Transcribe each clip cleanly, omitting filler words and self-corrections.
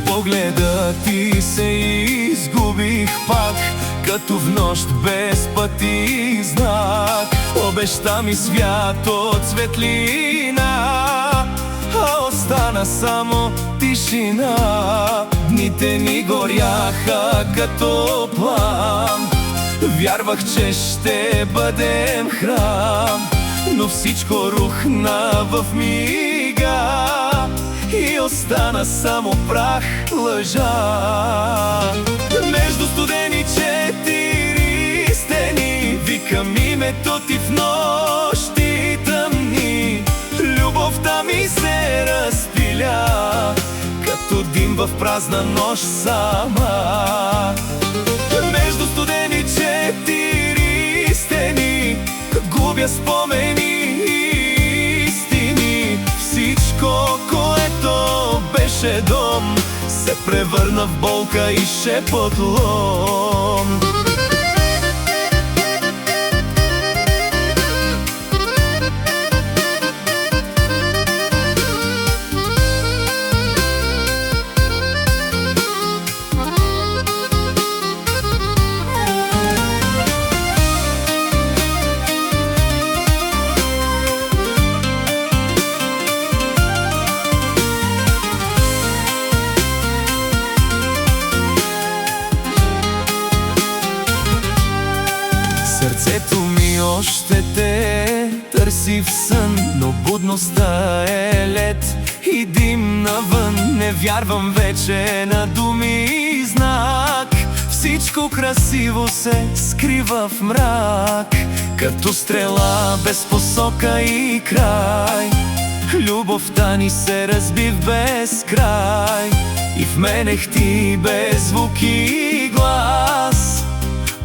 Погледа ти се изгубих пак, като в нощ без път и знак. Обеща ми свят от светлина, а остана само тишина. Дните ни горяха като плам, вярвах, че ще бъдем храм, но всичко рухна в мига и остана само прах, лъжа. Между студени четири стени викам името ти в нощи тъмни. Любовта ми се разпиля като дим в празна нощ сама. Между студени четири стени губя спомени и истини. Всичко, което беше дом, се превърна в болка и шепотлон. Сърцето ми още те търси в сън, но будността е лед и дим навън. Не вярвам вече на думи и знак, всичко красиво се скрива в мрак, като стрела без посока и край. Любовта ни се разби в безкрай и вменех ти без звук и глас,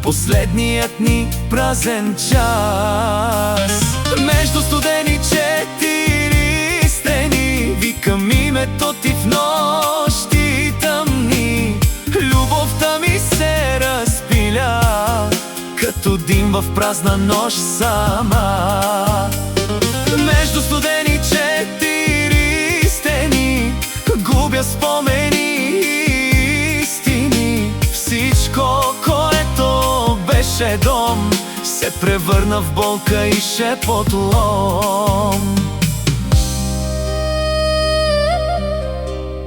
последният ни празен час. Между студени четири стени викам името ти в нощи тъмни. Любовта ми се разпиля като дим в празна нощ сама. Между студени четири стени губя спомени и истини. Всичко, което беше дом, се превърна в болка и шепотлон.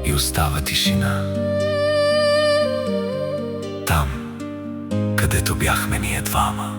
И остава тишина там, където бяхме ние двама.